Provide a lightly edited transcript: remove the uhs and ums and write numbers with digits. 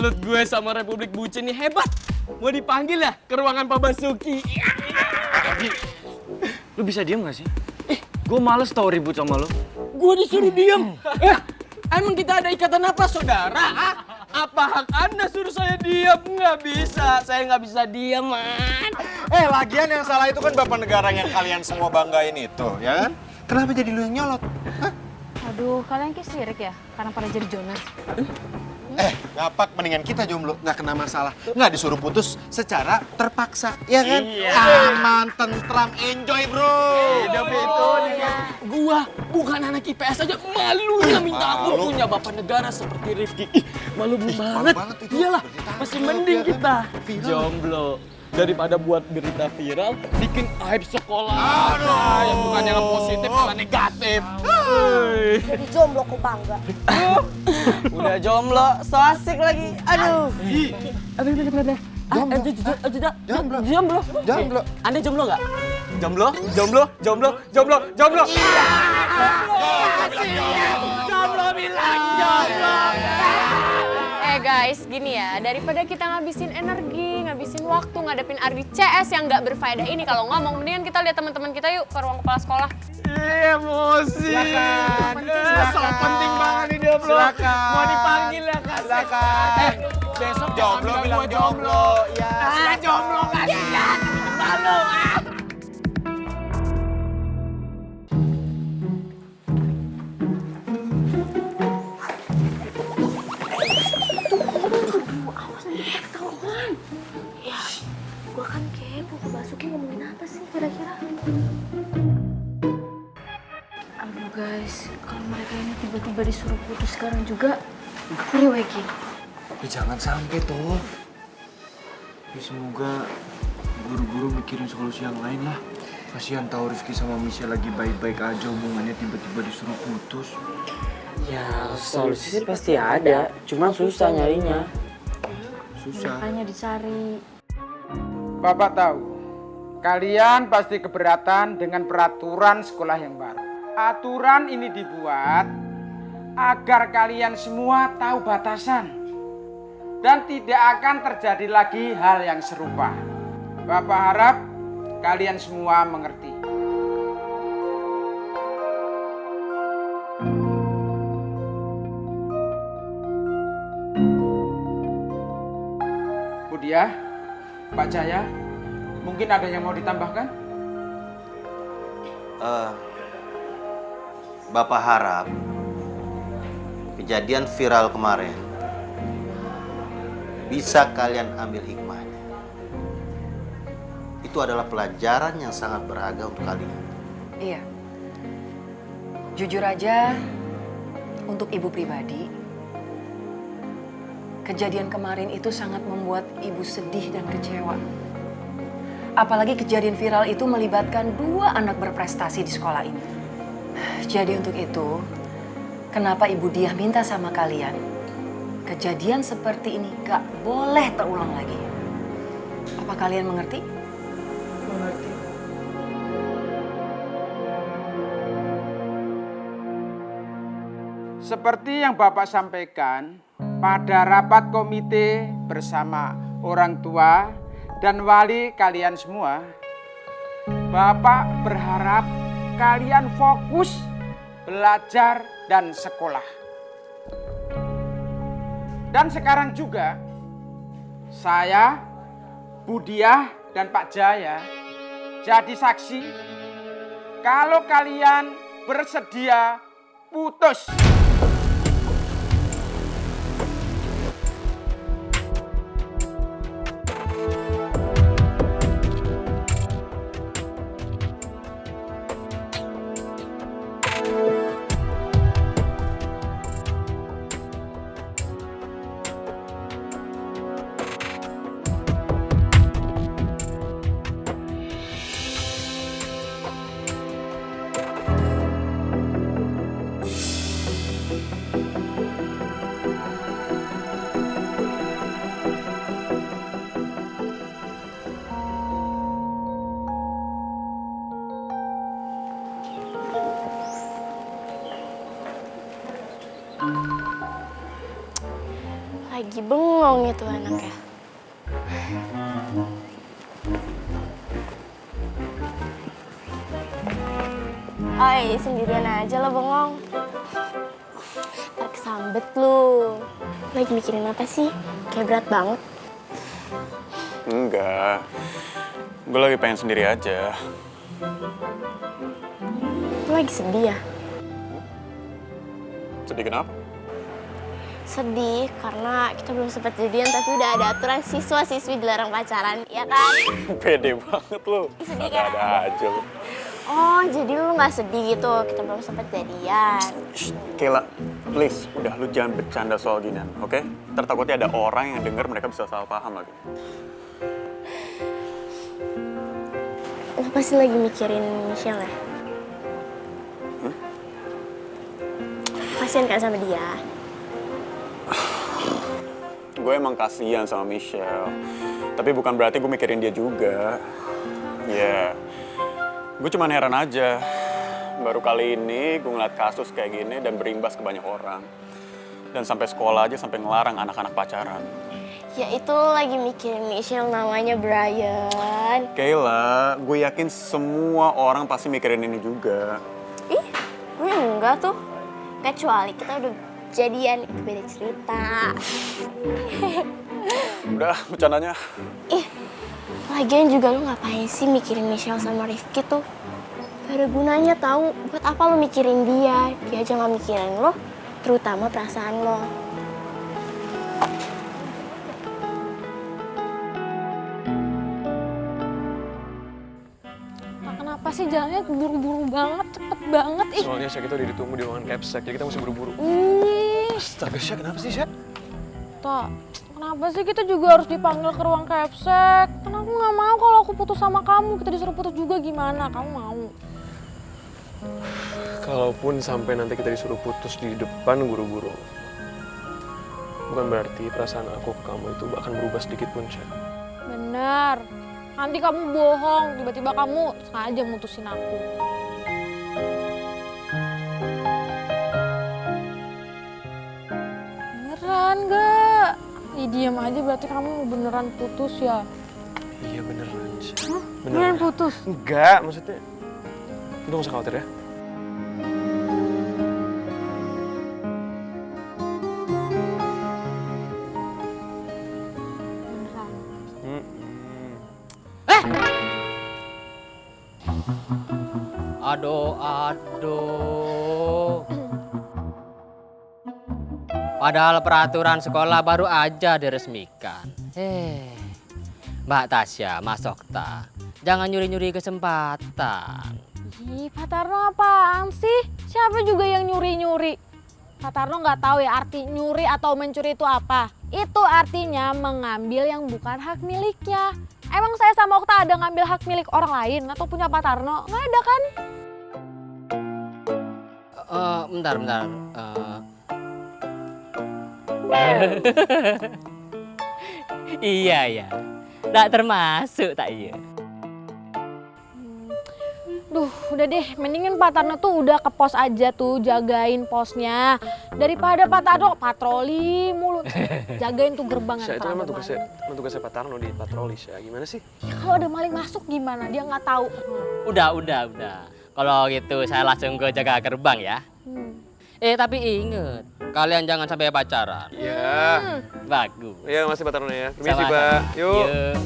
Mulut gue sama Republik Bucin nih hebat. Mau dipanggil ya ke ruangan Pak Basuki. Lu bisa diem gak sih? Gue males tau ribut sama lu. Gue disuruh diem. Emang kita ada ikatan apa, saudara? Apa hak Anda suruh saya diam? Nggak bisa, saya nggak bisa diam, man. Lagian yang salah itu kan bapak negara yang kalian semua banggain itu, ya kan? Kenapa jadi lu yang nyolot? Hah? Aduh, kalian kayak sirik ya? Karena pada jadi Jonas. Ngapak mendingan kita jomblo, nggak kena masalah. Nggak disuruh putus secara terpaksa, ya kan? Iya. Aman, tentram, enjoy bro. Hidup itu gua bukan anak IPS aja malunya minta ampun punya bapak negara seperti Rifki. Ih, malu banget. itu. Iyalah, Berarti tangkap, masih mending ya kan? kita Viral. jomblo daripada buat berita viral bikin aib sekolah. Aduh. Yang bukan yang positif malah negatif. Jadi jomblo ku bangga. Udah jomblo, so asik lagi. Aduh. Jomblo. Jomblo. Anda jomblo nggak? Jomblo. Jomblo bilang jomblo. Guys, gini ya, daripada kita ngabisin energi, ngabisin waktu, ngadepin Ardi CS yang nggak berfaedah ini kalau ngomong, mendingan kita lihat teman-teman kita yuk ke ruang kepala sekolah. Emosi. Silakan. So penting banget nih jomblo. Silakan. Mau dipanggil ya kak. Silakan. Besok Jomblo jangan bilang gua jomblo. Ya. Jomblo kasihan. Malu. Gua kan kepo, Pak Basuki ngomongin apa sih kira-kira? Aduh guys, kalau mereka ini tiba-tiba disuruh putus sekarang juga, ngeriwekin. Jangan sampai toh. Semoga guru-guru mikirin solusi yang lain lah. Kasihan tahu Rizky sama Michelle lagi baik-baik aja hubungannya tiba-tiba disuruh putus. Ya, solusi sih pasti ada. Cuman susah nyarinya. Susah. Makanya dicari. Bapak tahu, kalian pasti keberatan dengan peraturan sekolah yang baru. Aturan ini dibuat agar kalian semua tahu batasan dan tidak akan terjadi lagi hal yang serupa. Bapak harap kalian semua mengerti. Budia, Pak Jaya, mungkin ada yang mau ditambahkan? Bapak harap kejadian viral kemarin bisa kalian ambil hikmahnya. Itu adalah pelajaran yang sangat berharga untuk kalian. Iya. Jujur aja, untuk ibu pribadi, kejadian kemarin itu sangat membuat ibu sedih dan kecewa. Apalagi kejadian viral itu melibatkan 2 anak berprestasi di sekolah ini. Jadi untuk itu, kenapa Ibu Diah minta sama kalian, kejadian seperti ini gak boleh terulang lagi. Apa kalian mengerti? Mengerti. Seperti yang Bapak sampaikan pada rapat komite bersama orang tua dan wali kalian semua, Bapak berharap kalian fokus belajar dan sekolah. Dan sekarang juga saya, Budiah dan Pak Jaya jadi saksi kalau kalian bersedia putus. bengong itu anaknya. Oi, sendirian aja lo bengong. Tak kesambet lu. Lagi mikirin apa sih? Kayak berat banget. Enggak. Gue lagi pengen sendiri aja. Lu lagi sedih ya? Sedih kenapa? Sedih karena kita belum sempat jadian tapi udah ada aturan siswa-siswi dilarang pacaran, ya kan? Pede banget lu. Sedih kan? Ada aja lu. Oh, jadi lu nggak sedih gitu, kita belum sempat jadian. Kayla, please, udah lu jangan bercanda soal ginian, oke? Ntar takutnya ada orang yang denger mereka bisa salah paham lagi. Lo pasti lagi mikirin Michelle ya? Kasian kan sama dia? Gue emang kasihan sama Michelle, tapi bukan berarti gue mikirin dia juga. Ya, gue cuman heran aja. Baru kali ini gue ngeliat kasus kayak gini dan berimbas ke banyak orang. Dan sampai sekolah aja sampai ngelarang anak-anak pacaran. Ya itu lo lagi mikirin Michelle, namanya Brian. Kayla, gue yakin semua orang pasti mikirin ini juga. Ih, gue enggak tuh. Kecuali kita udah jadian, itu beda cerita. Udah, bercandanya. Ih, lagian juga lo ngapain sih mikirin Michelle sama Rifki tuh? Gak ada gunanya tahu. Buat apa lo mikirin dia? Dia aja gak mikirin lo, terutama perasaan lo. Kenapa sih jalannya buru-buru banget, cepet banget ih. Soalnya Syak itu udah ditunggu di ruangan Capsek, jadi kita mesti buru-buru. Astaga Syak, kenapa sih Syak? Tak, kenapa sih kita juga harus dipanggil ke ruang Capsek? Kan aku nggak mau kalau aku putus sama kamu, kita disuruh putus juga gimana? Kamu mau? Kalaupun sampai nanti kita disuruh putus di depan guru-guru, bukan berarti perasaan aku ke kamu itu akan berubah sedikit pun, Syak. Benar. Nanti kamu bohong, tiba-tiba kamu sengaja mutusin aku. Beneran gak? Ih, diam aja berarti kamu beneran putus ya? Iya beneran, Syak. Hah? Beneran putus? Enggak, maksudnya. Lu gak usah khawatir ya. Aduh. Padahal peraturan sekolah baru aja diresmikan. Mbak Tasya, Mas Okta, jangan nyuri-nyuri kesempatan. Ih, Pak Tarno apaan sih? Siapa juga yang nyuri-nyuri? Pak Tarno nggak tahu ya arti nyuri atau mencuri itu apa? Itu artinya mengambil yang bukan hak miliknya. Emang saya sama Okta ada ngambil hak milik orang lain atau punya Pak Tarno? Nggak ada kan? Bentar. Iya. Tak termasuk tak iya. Duh, udah deh, mendingan Pak Tarno tuh udah ke pos aja tuh, jagain posnya. Daripada Pak Tarno patroli mulu. Jagain tuh gerbang yang Syak, itu memang maling. tugasnya Pak Tarno di patroli, Syak. Gimana sih? Ya, kalau ada maling masuk gimana? Dia nggak tahu. Udah. Kalau gitu saya langsung ke jaga gerbang ya. Tapi inget, kalian jangan sampai pacaran. Iya. Bagus. Iya, masih Pak Tarno ya. Permisi, Sama-sama. Pak. Yuk. Yuk.